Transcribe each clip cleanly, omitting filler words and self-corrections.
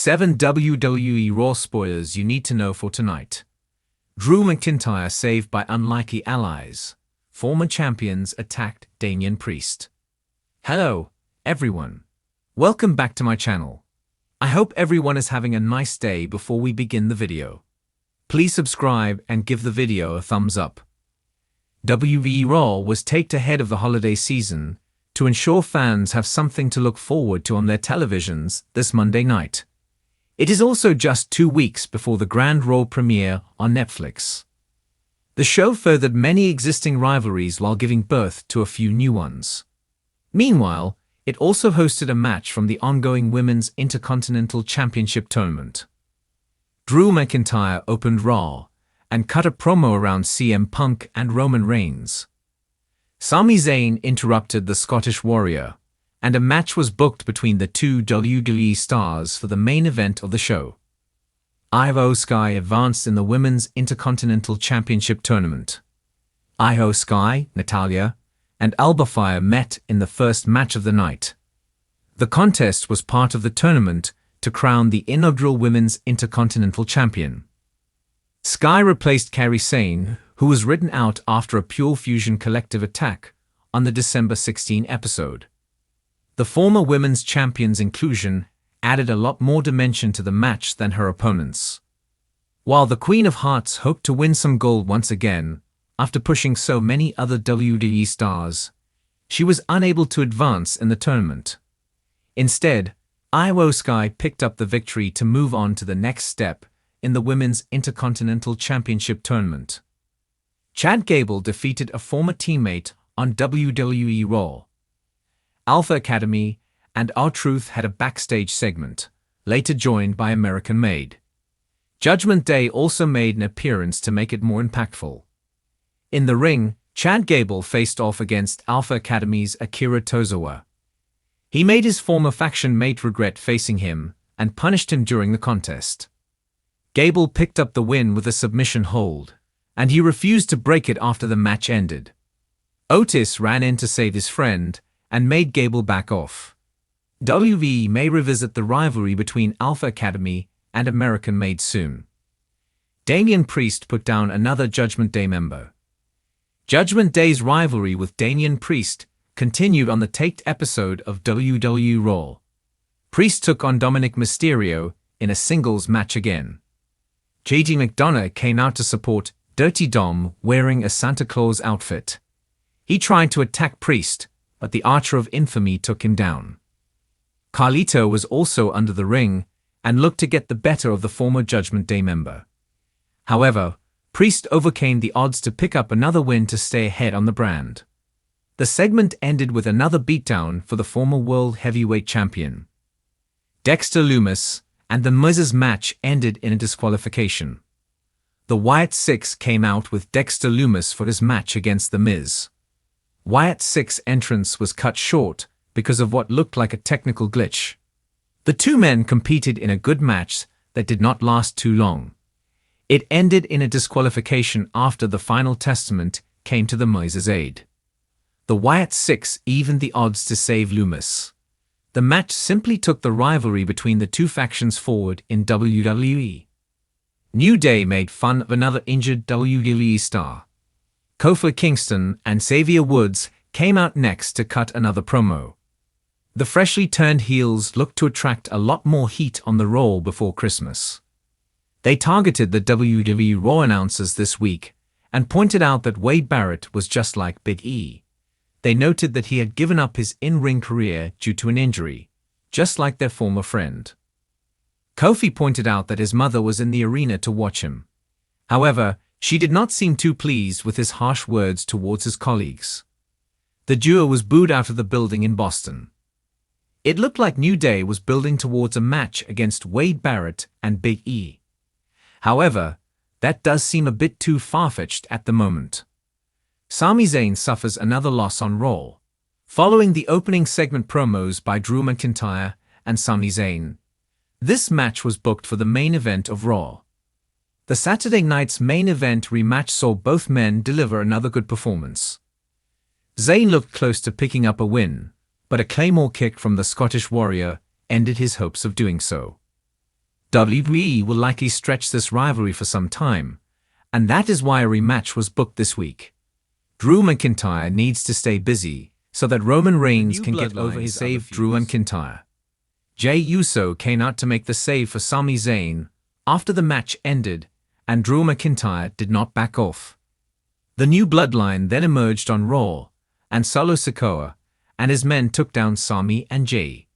7 WWE Raw spoilers you need to know for tonight. Drew McIntyre saved by unlikely allies. Former champions attacked Damian Priest. Hello, everyone. Welcome back to my channel. I hope everyone is having a nice day before we begin the video. Please subscribe and give the video a thumbs up. WWE Raw was taped ahead of the holiday season to ensure fans have something to look forward to on their televisions this Monday night. It is also just 2 weeks before the Grand Raw premiere on Netflix. The show furthered many existing rivalries while giving birth to a few new ones. Meanwhile, it also hosted a match from the ongoing Women's Intercontinental Championship tournament. Drew McIntyre opened Raw and cut a promo around CM Punk and Roman Reigns. Sami Zayn interrupted the Scottish Warrior, and a match was booked between the two WWE stars for the main event of the show. Io Sky advanced in the Women's Intercontinental Championship tournament. Io Sky, Natalya, and Alba Fyre met in the first match of the night. The contest was part of the tournament to crown the inaugural Women's Intercontinental Champion. Sky replaced Kairi Sane, who was written out after a Pure Fusion collective attack on the December 16 episode. The former women's champion's inclusion added a lot more dimension to the match than her opponents. While the Queen of Hearts hoped to win some gold once again, after pushing so many other WWE stars, she was unable to advance in the tournament. Instead, Io Sky picked up the victory to move on to the next step in the Women's Intercontinental Championship tournament. Chad Gable defeated a former teammate on WWE Raw. Alpha Academy and R-Truth had a backstage segment, later joined by American Made. Judgment Day also made an appearance to make it more impactful. In the ring, Chad Gable faced off against Alpha Academy's Akira Tozawa. He made his former faction mate regret facing him and punished him during the contest. Gable picked up the win with a submission hold, and he refused to break it after the match ended. Otis ran in to save his friend and made Gable back off. WWE may revisit the rivalry between Alpha Academy and American Made soon. Damian Priest put down another Judgment Day member. Judgment Day's rivalry with Damian Priest continued on the taped episode of WWE Raw. Priest took on Dominic Mysterio in a singles match again. JD McDonough came out to support Dirty Dom wearing a Santa Claus outfit. He tried to attack Priest, but the Archer of Infamy took him down. Carlito was also under the ring and looked to get the better of the former Judgment Day member. However, Priest overcame the odds to pick up another win to stay ahead on the brand. The segment ended with another beatdown for the former World Heavyweight Champion. Dexter Lumis and The Miz's match ended in a disqualification. The Wyatt Six came out with Dexter Lumis for his match against The Miz. Wyatt Six's entrance was cut short because of what looked like a technical glitch. The two men competed in a good match that did not last too long. It ended in a disqualification after the final testament came to The Miz's aid. The Wyatt Six evened the odds to save Lumis. The match simply took the rivalry between the two factions forward in WWE. New Day made fun of another injured WWE star. Kofi Kingston and Xavier Woods came out next to cut another promo. The freshly turned heels looked to attract a lot more heat on the Raw before Christmas. They targeted the WWE Raw announcers this week and pointed out that Wade Barrett was just like Big E. They noted that he had given up his in-ring career due to an injury, just like their former friend. Kofi pointed out that his mother was in the arena to watch him. However, she did not seem too pleased with his harsh words towards his colleagues. The duo was booed out of the building in Boston. It looked like New Day was building towards a match against Wade Barrett and Big E. However, that does seem a bit too far-fetched at the moment. Sami Zayn suffers another loss on Raw. Following the opening segment promos by Drew McIntyre and Sami Zayn, this match was booked for the main event of Raw. The Saturday night's main event rematch saw both men deliver another good performance. Zayn looked close to picking up a win, but a Claymore kick from the Scottish Warrior ended his hopes of doing so. WWE will likely stretch this rivalry for some time, and that is why a rematch was booked this week. Drew McIntyre needs to stay busy so that Roman Reigns can get over his save. Drew McIntyre. Jey Uso came out to make the save for Sami Zayn after the match ended, and Drew McIntyre did not back off. The new bloodline then emerged on Raw, and Solo Sikoa and his men took down Sami and Jey.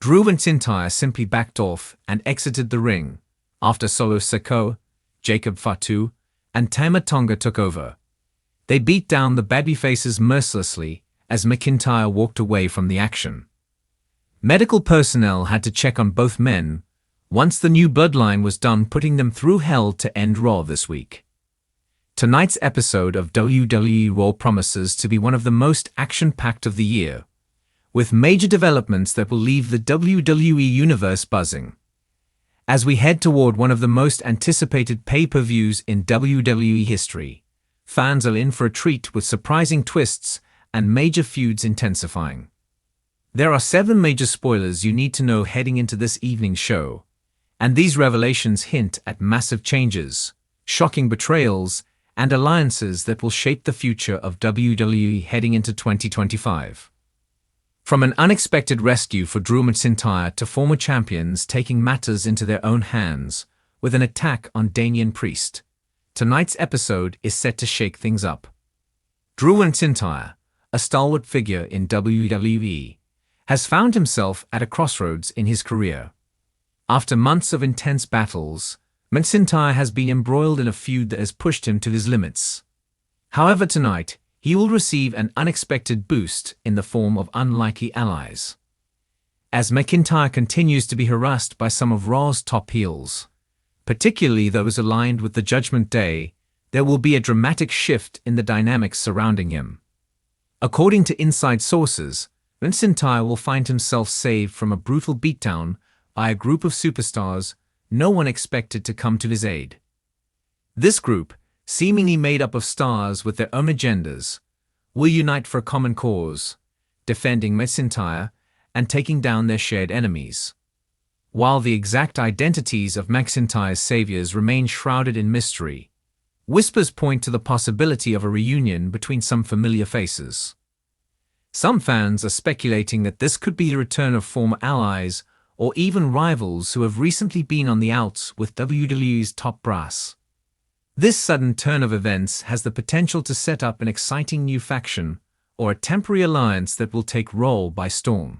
Drew McIntyre simply backed off and exited the ring after Solo Sikoa, Jacob Fatu, and Tama Tonga took over. They beat down the babyfaces mercilessly as McIntyre walked away from the action. Medical personnel had to check on both men once the new bloodline was done putting them through hell to end Raw this week. Tonight's episode of WWE Raw promises to be one of the most action-packed of the year, with major developments that will leave the WWE universe buzzing. As we head toward one of the most anticipated pay-per-views in WWE history, fans are in for a treat with surprising twists and major feuds intensifying. There are 7 major spoilers you need to know heading into this evening's show, and these revelations hint at massive changes, shocking betrayals, and alliances that will shape the future of WWE heading into 2025. From an unexpected rescue for Drew McIntyre to former champions taking matters into their own hands with an attack on Damian Priest, tonight's episode is set to shake things up. Drew McIntyre, a stalwart figure in WWE, has found himself at a crossroads in his career. After months of intense battles, McIntyre has been embroiled in a feud that has pushed him to his limits. However, tonight, he will receive an unexpected boost in the form of unlikely allies. As McIntyre continues to be harassed by some of Raw's top heels, particularly those aligned with the Judgment Day, there will be a dramatic shift in the dynamics surrounding him. According to inside sources, McIntyre will find himself saved from a brutal beatdown by a group of superstars no one expected to come to his aid. This group, seemingly made up of stars with their own agendas, will unite for a common cause, defending McIntyre and taking down their shared enemies. While the exact identities of McIntyre's saviors remain shrouded in mystery, whispers point to the possibility of a reunion between some familiar faces. Some fans are speculating that this could be the return of former allies or even rivals who have recently been on the outs with WWE's top brass. This sudden turn of events has the potential to set up an exciting new faction or a temporary alliance that will take Raw by storm.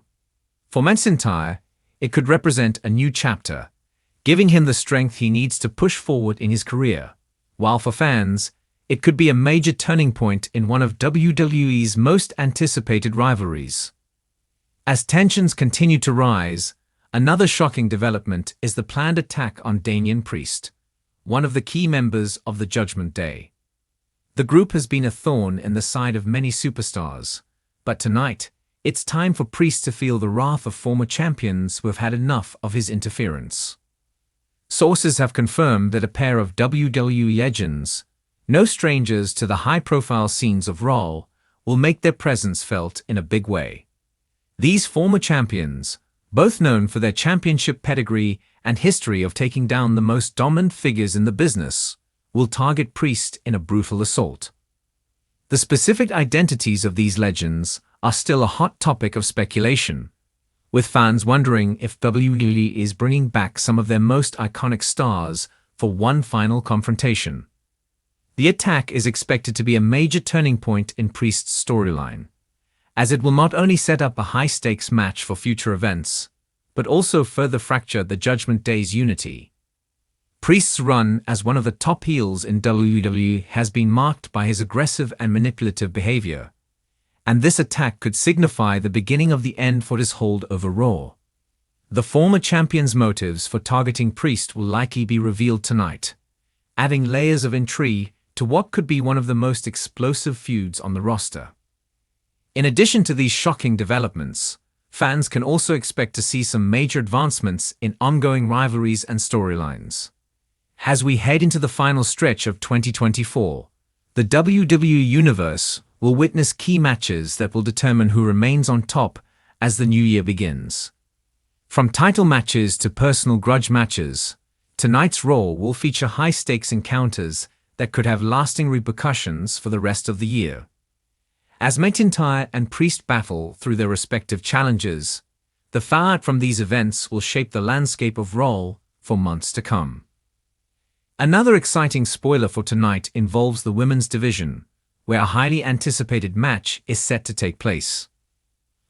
For McIntyre, it could represent a new chapter, giving him the strength he needs to push forward in his career, while for fans, it could be a major turning point in one of WWE's most anticipated rivalries. As tensions continue to rise, another shocking development is the planned attack on Damian Priest, one of the key members of the Judgment Day. The group has been a thorn in the side of many superstars, but tonight, it's time for Priest to feel the wrath of former champions who have had enough of his interference. Sources have confirmed that a pair of WWE legends, no strangers to the high-profile scenes of Raw, will make their presence felt in a big way. These former champions, both known for their championship pedigree and history of taking down the most dominant figures in the business, will target Priest in a brutal assault. The specific identities of these legends are still a hot topic of speculation, with fans wondering if WWE is bringing back some of their most iconic stars for one final confrontation. The attack is expected to be a major turning point in Priest's storyline, as it will not only set up a high-stakes match for future events, but also further fracture the Judgment Day's unity. Priest's run as one of the top heels in WWE has been marked by his aggressive and manipulative behavior, and this attack could signify the beginning of the end for his hold over Raw. The former champion's motives for targeting Priest will likely be revealed tonight, adding layers of intrigue to what could be one of the most explosive feuds on the roster. In addition to these shocking developments, fans can also expect to see some major advancements in ongoing rivalries and storylines. As we head into the final stretch of 2024, the WWE Universe will witness key matches that will determine who remains on top as the new year begins. From title matches to personal grudge matches, tonight's Raw will feature high-stakes encounters that could have lasting repercussions for the rest of the year. As McIntyre and Priest battle through their respective challenges, the fallout from these events will shape the landscape of Raw for months to come. Another exciting spoiler for tonight involves the women's division, where a highly anticipated match is set to take place.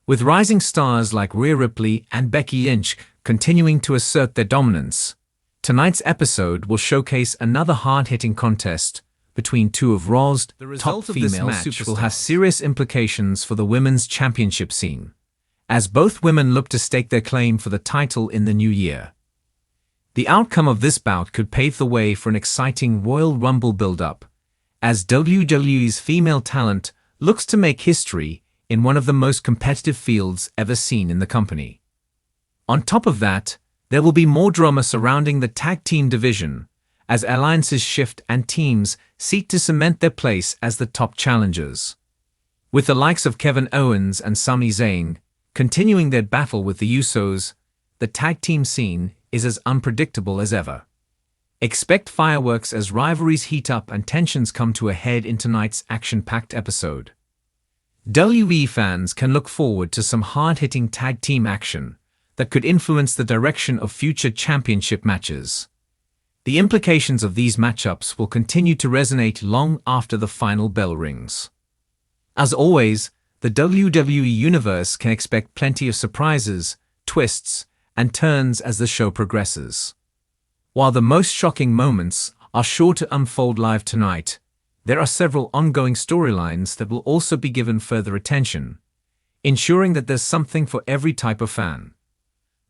With rising stars like Rhea Ripley and Becky Lynch continuing to assert their dominance, tonight's episode will showcase another hard-hitting contest between two of Raw's top female superstars. Will have serious implications for the women's championship scene, as both women look to stake their claim for the title in the new year. The outcome of this bout could pave the way for an exciting Royal Rumble build-up, as WWE's female talent looks to make history in one of the most competitive fields ever seen in the company. On top of that, there will be more drama surrounding the tag team division, as alliances shift and teams seek to cement their place as the top challengers. With the likes of Kevin Owens and Sami Zayn continuing their battle with the Usos, the tag team scene is as unpredictable as ever. Expect fireworks as rivalries heat up and tensions come to a head in tonight's action-packed episode. WWE fans can look forward to some hard-hitting tag team action that could influence the direction of future championship matches. The implications of these matchups will continue to resonate long after the final bell rings. As always, the WWE Universe can expect plenty of surprises, twists, and turns as the show progresses. While the most shocking moments are sure to unfold live tonight, there are several ongoing storylines that will also be given further attention, ensuring that there's something for every type of fan.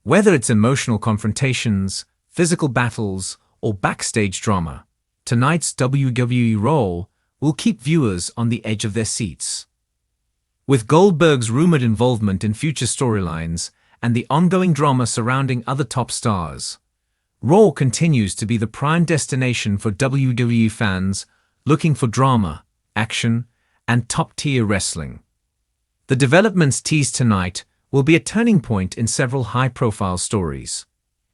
Whether it's emotional confrontations, physical battles, or backstage drama, tonight's WWE Raw will keep viewers on the edge of their seats. With Goldberg's rumored involvement in future storylines and the ongoing drama surrounding other top stars, Raw continues to be the prime destination for WWE fans looking for drama, action, and top-tier wrestling. The developments teased tonight will be a turning point in several high-profile stories,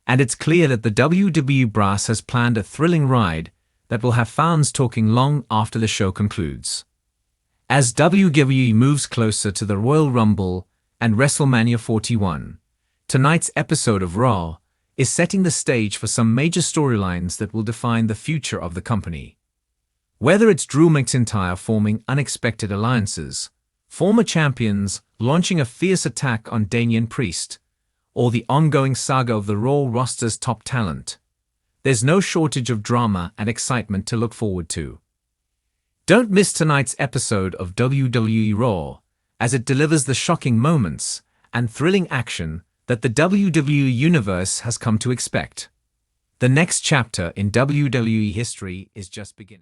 and it's clear that the WWE brass has planned a thrilling ride that will have fans talking long after the show concludes. As WWE moves closer to the Royal Rumble and WrestleMania 41, tonight's episode of Raw is setting the stage for some major storylines that will define the future of the company. Whether it's Drew McIntyre forming unexpected alliances, former champions launching a fierce attack on Damian Priest, or the ongoing saga of the Raw roster's top talent, there's no shortage of drama and excitement to look forward to. Don't miss tonight's episode of WWE Raw, as it delivers the shocking moments and thrilling action that the WWE Universe has come to expect. The next chapter in WWE history is just beginning.